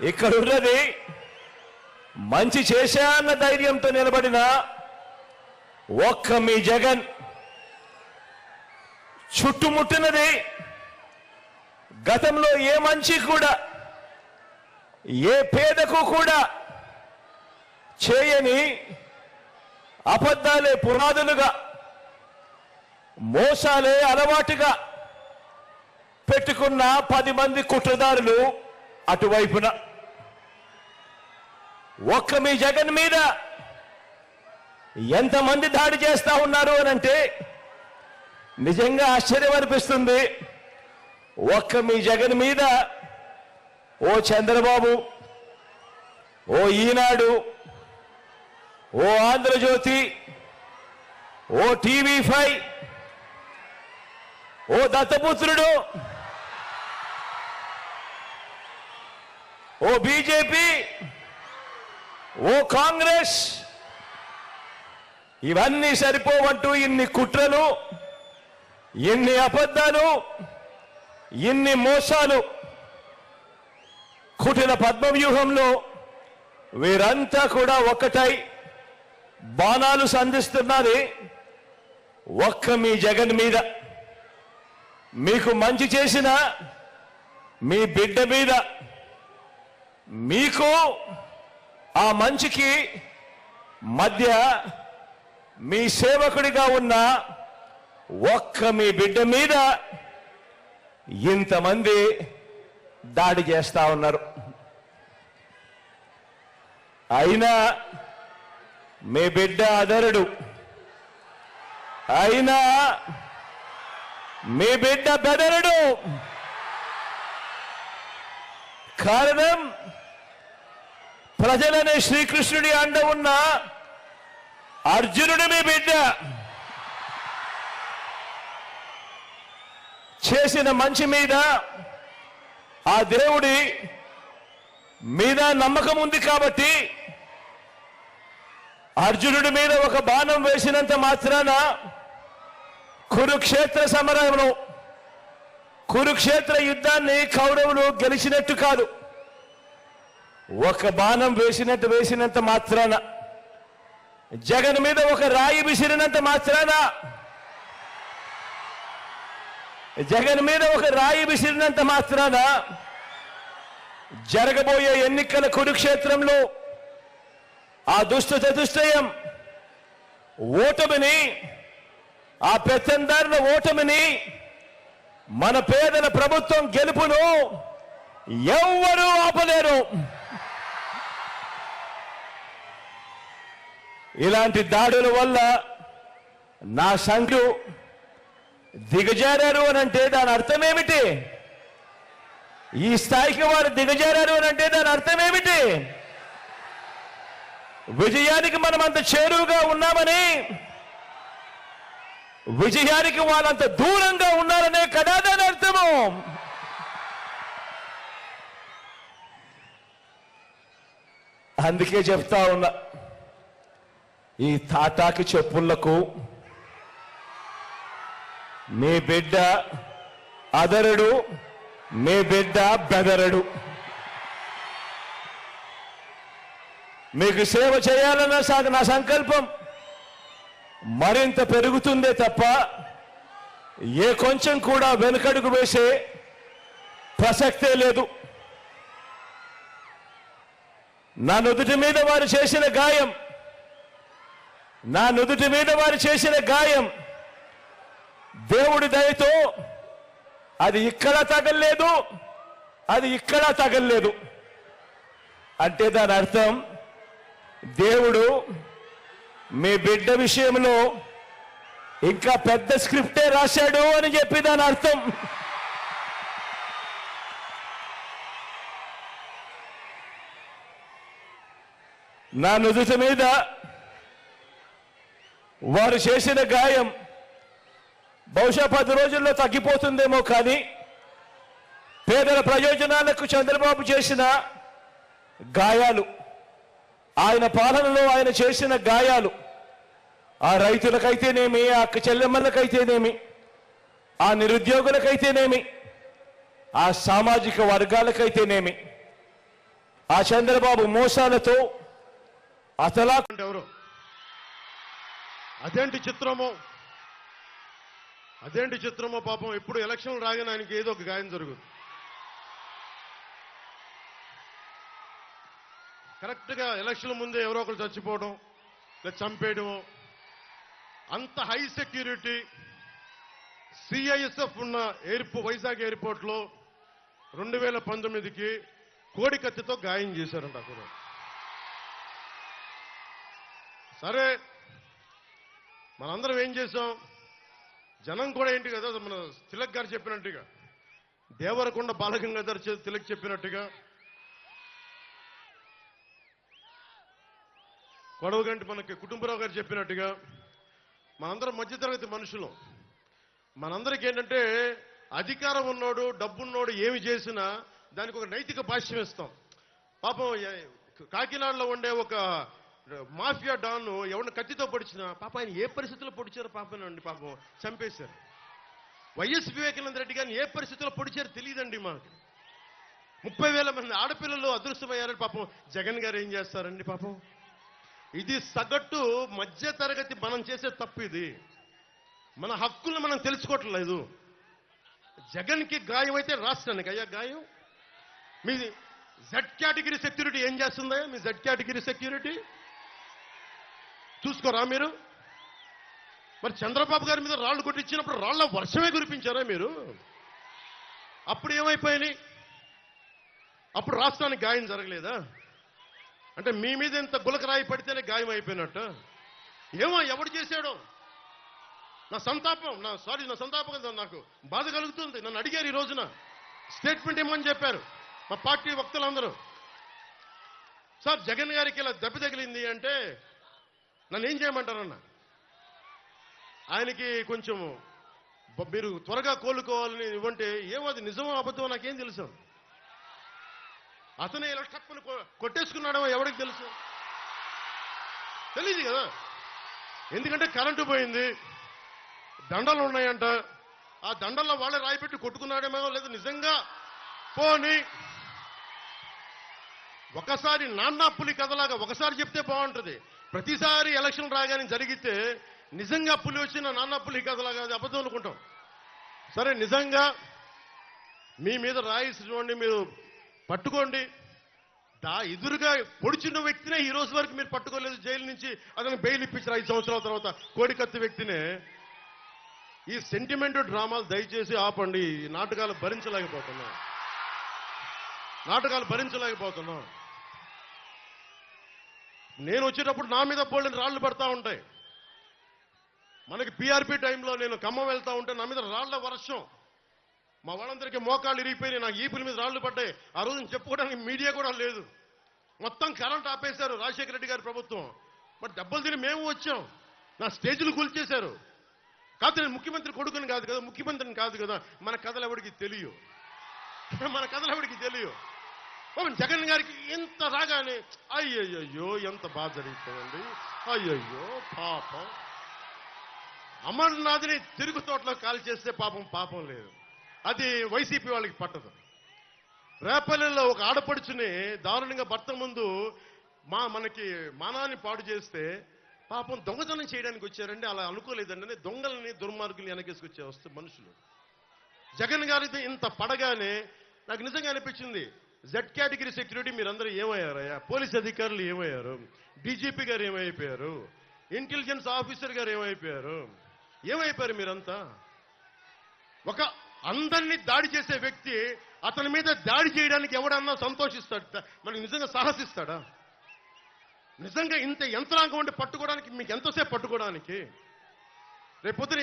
ఇక్కడున్నది మంచి చేశా అన్న ధైర్యంతో నిలబడిన ఒక్క మీ జగన్. చుట్టుముట్టినది గతంలో ఏ మంచి కూడా ఏ పేదకు కూడా చేయని అబద్ధాలే పునాదులుగా, మోసాలే అలవాటుగా పెట్టుకున్న 10 మంది కుట్రదారులు అటువైపున. ఒక్క మీ జగన్ మీద ఎంతమంది దాడి చేస్తా ఉన్నారు అనంటే నిజంగా ఆశ్చర్యం అనిపిస్తుంది. ఒక్క మీ జగన్ మీద ఓ చంద్రబాబు, ఓ ఈనాడు, ఓ ఆంధ్రజ్యోతి, ఓ TV5, ఓ దత్తపుత్రుడు, ఓ బీజేపీ, ఓ కాంగ్రెస్, ఇవన్నీ సరిపోవంటూ ఇన్ని కుట్రలు, ఇన్ని అబద్ధాలు, ఇన్ని మోసాలు, కుటిల పద్మవ్యూహంలో వీరంతా కూడా ఒక్కటై బాణాలు సంధిస్తున్నది ఒక్క మీ జగన్ మీద. మీకు మంచి చేసిన మీ బిడ్డ మీద, మీకు ఆ మంచికి మధ్య మీ సేవకుడిగా ఉన్న ఒక్క మీ బిడ్డ మీద ఇంతమంది దాడి చేస్తా ఉన్నారు. అయినా మీ బిడ్డ అదరుడు, అయినా మీ బిడ్డ బెదరుడు. కారణం ప్రజలనే శ్రీకృష్ణుడి అండ ఉన్న అర్జునుడి మీ బిడ్డ. చేసిన మంచి మీద ఆ దేవుడి మీద నమ్మకం ఉంది కాబట్టి అర్జునుడి మీద ఒక బాణం వేసినంత మాత్రాన కురుక్షేత్ర సమరంలో, కురుక్షేత్ర యుద్ధాన్ని కౌరవులు గెలిచినట్టు కాదు. ఒక బాణం వేసినంత మాత్రాన, జగన్ మీద ఒక రాయి విసిరినంత మాత్రాన, జగన్ మీద ఒక రాయి విసిరినంత మాత్రాన జరగబోయే ఎన్నికల కురుక్షేత్రంలో ఆ దుష్ట చతుష్టయం ఓటమిని, ఆ పెత్తందారుల ఓటమిని, మన పేదల ప్రభుత్వం గెలుపును ఎవ్వరూ ఆపలేరు. ఇలాంటి దాడుల వల్ల నా సంఖ్య దిగజారారు అనంటే దాని అర్థం ఏమిటి? ఈ స్థాయికి వారు దిగజారారు అనంటే దాని అర్థం ఏమిటి? విజయానికి మనం అంత చేరువుగా ఉన్నామని, విజయానికి వాళ్ళంత దూరంగా ఉన్నారనే కదా దాని అర్థము. అందుకే చెప్తా ఉన్నా, ఈ తాటాకి చెప్పులకు మీ బిడ్డ అదరుడు, మీ బిడ్డ బెదరడు. మీకు సేవ చేయాలన్న నా సంకల్పం మరింత పెరుగుతుందే తప్ప ఏ కొంచెం కూడా వెనుకడుగు వేసే ప్రసక్తే లేదు. నా నుదుటి మీద వారు చేసిన గాయం, నా నుదుటి మీద వారు చేసిన గాయం దేవుడి దయతో అది ఇక్కడ తగల్లేదు, అది ఇక్కడ తగల్లేదు. అంటే దాని అర్థం దేవుడు మీ బిడ్డ విషయంలో ఇంకా పెద్ద స్క్రిప్టే రాశాడు అని చెప్పి దాని అర్థం. నా నుదుటి మీద వారు చేసిన గాయం బహుశా 10 రోజుల్లో తగ్గిపోతుందేమో, కానీ పేదల ప్రయోజనాలకు చంద్రబాబు చేసిన గాయాలు, ఆయన పాలనలో ఆయన చేసిన గాయాలు, ఆ రైతులకైతేనేమి, ఆ అక్క చెల్లెమ్మలకైతేనేమి, ఆ నిరుద్యోగులకైతేనేమి, ఆ సామాజిక వర్గాలకైతేనేమి ఆ చంద్రబాబు మోసాలతో అతలా అంటే ఎవరు అదేంటి చిత్రమో పాపం ఎప్పుడు ఎలక్షన్లు రాగానే ఆయనకి ఏదో ఒక గాయం జరుగుతుంది. కరెక్ట్గా ఎలక్షన్ల ముందే ఎవరో ఒకరు చచ్చిపోవడం లేదా చంపేయడం, అంత హై సెక్యూరిటీ సిఐఎస్ఎఫ్ ఉన్న వైజాగ్ ఎయిర్పోర్ట్లో 2019కి కోడి కత్తితో గాయం చేశారంట అక్కడ. సరే మనందరం ఏం చేశాం, జనం కూడా ఏంటి కదా మన తిలక్ గారు చెప్పినట్టుగా, దేవరకొండ బాలగంగాధర్ తిలక్ చెప్పినట్టుగా, కొడవగంటి మనకి కుటుంబరావు గారు చెప్పినట్టుగా, మనందరం మధ్యతరగతి మనుషులు. మనందరికీ ఏంటంటే అధికారం ఉన్నోడు డబ్బున్నోడు ఏమి చేసినా దానికి ఒక నైతిక భాష్యం ఇస్తాం. పాపం కాకినాడలో ఉండే ఒక మాఫియా డాన్ ఎవరిని కత్తితో పొడిచినా పాపం ఆయన ఏ పరిస్థితుల్లో పొడిచారో పాపనండి, పాపం చంపేశారు. వైఎస్ వివేకానంద రెడ్డి గారిని ఏ పరిస్థితుల్లో పొడిచారో తెలియదండి మనకి. 30,000 మంది ఆడపిల్లలు అదృశ్యమయ్యారని పాపం జగన్ గారు ఏం చేస్తారండి పాపం. ఇది సగటు మధ్య తరగతి మనం చేసే తప్పు. ఇది మన హక్కులను మనం తెలుసుకోవట్లేదు. జగన్కి గాయం అయితే రాష్ట్రానికి అయ్యా గాయం. మీ జెడ్ కేటగిరీ సెక్యూరిటీ ఏం చేస్తుందా? మీ జెడ్ కేటగిరీ సెక్యూరిటీ చూసుకోరా మీరు? మరి చంద్రబాబు గారి మీద రాళ్లు కొట్టించినప్పుడు రాళ్ల వర్షమే కురిపించారా మీరు? అప్పుడు ఏమైపోయినాయి? అప్పుడు రాష్ట్రానికి గాయం జరగలేదా? అంటే మీ మీద ఇంత గులకరాయి పడితేనే గాయం అయిపోయినట్టు. ఏమో ఎవడు చేశాడో నా సంతాపం నాకు బాధ కలుగుతుంది. నన్ను అడిగారు ఈ రోజున స్టేట్మెంట్ ఇవ్వమని చెప్పారు మా పార్టీ వక్తలందరూ. సార్ జగన్ గారికి ఇలా దెబ్బ తగిలింది అంటే నన్ను ఏం చేయమంటారన్న? ఆయనకి కొంచెం మీరు త్వరగా కోలుకోవాలని ఇవ్వంటే ఏమో అది నిజమో అబద్ధమో నాకేం తెలుసు. అతనే ఇలా టక్కుని కొట్టేసుకున్నాడో ఎవరికి తెలుసు? తెలియదు కదా. ఎందుకంటే కరెంటు పోయింది, దండలు ఉన్నాయంట, ఆ దండల్లో వాళ్ళే రాయిపెట్టి కొట్టుకున్నాడేమో, లేదు నిజంగా పోని ఒకసారి నాన్నా పులి కథలాగా ఒకసారి చెప్తే బాగుంటుంది. ప్రతిసారి ఎలక్షన్ రాగానే జరిగితే నిజంగా పులి వచ్చిన నాన్నా పులి కథలాగా అది అబద్ధం అనుకుంటాం. సరే నిజంగా మీ మీద రాయిసినోండి మీరు పట్టుకోండి. ఎదురుగా పొడిచిన వ్యక్తినే ఈ రోజు వరకు మీరు పట్టుకోలేదు. జైలు నుంచి అతను బెయిల్ ఇప్పించారు 5 సంవత్సరాల తర్వాత. కోడికత్తి వ్యక్తినే. ఈ సెంటిమెంట్ డ్రామాలు దయచేసి ఆపండి. ఈ నాటకాలు భరించలేకపోతున్నాం. నేను వచ్చేటప్పుడు నా మీద బోల్డెన్ రాళ్లు పడతా ఉంటాయి. మనకి పీఆర్పీ టైంలో నేను ఖమ్మం వెళ్తా ఉంటే నా మీద రాళ్ల వర్షం. మా వాళ్ళందరికీ మోకాళ్ళు ఇరిగిపోయినాయి, నాకు ఈపుల మీద రాళ్లు పడ్డాయి. ఆ రోజున చెప్పుకోవడానికి మీడియా కూడా లేదు. మొత్తం కరెంట్ ఆపేశారు రాజశేఖర రెడ్డి గారి ప్రభుత్వం. మరి దెబ్బలు తిని మేము వచ్చాం. నా స్టేజ్లు కూల్చేశారు. కాదు నేను ముఖ్యమంత్రి కొడుకుని కాదు కదా, ముఖ్యమంత్రిని కాదు కదా. మన కథలు ఎవరికి తెలియవు. జగన్ గారికి ఎంత రాగానే అయ్యయ్యో ఎంత బాధ జరుగుతుందండి, అయ్యయ్యో పాపం. అమర్నాథ్ని తిరుగు తోటలో కాల్ చేస్తే పాపం లేదు. అది వైసీపీ వాళ్ళకి పట్టదు. రేపల్లెల్లో ఒక ఆడపడుచుని దారుణంగా భర్త ముందు మనకి మానాన్ని పాడు చేస్తే పాపం దొంగతనం చేయడానికి వచ్చారండి. అలా అనుకోలేదండి. దొంగలని దుర్మార్గుల్ని వెనకేసుకొచ్చే వస్తే మనుషులు. జగన్ గారితో ఇంత పడగానే నాకు నిజంగా అనిపించింది, జెడ్ కేటగిరీ సెక్యూరిటీ మీరందరూ ఏమయ్యారయ్యా? పోలీస్ అధికారులు ఏమయ్యారు? డీజీపీ గారు ఏమైపోయారు? ఇంటెలిజెన్స్ ఆఫీసర్ గారు ఏమైపోయారు మీరంతా? ఒక అందరినీ దాడి చేసే వ్యక్తి అతని మీద దాడి చేయడానికి ఎవడన్నా సంతోషిస్తాడు? మనకి నిజంగా సాహసిస్తాడా? నిజంగా ఇంత యంత్రాంగం ఉండి పట్టుకోవడానికి మీకు ఎంతసేపు పట్టుకోవడానికి? రేపొద్దున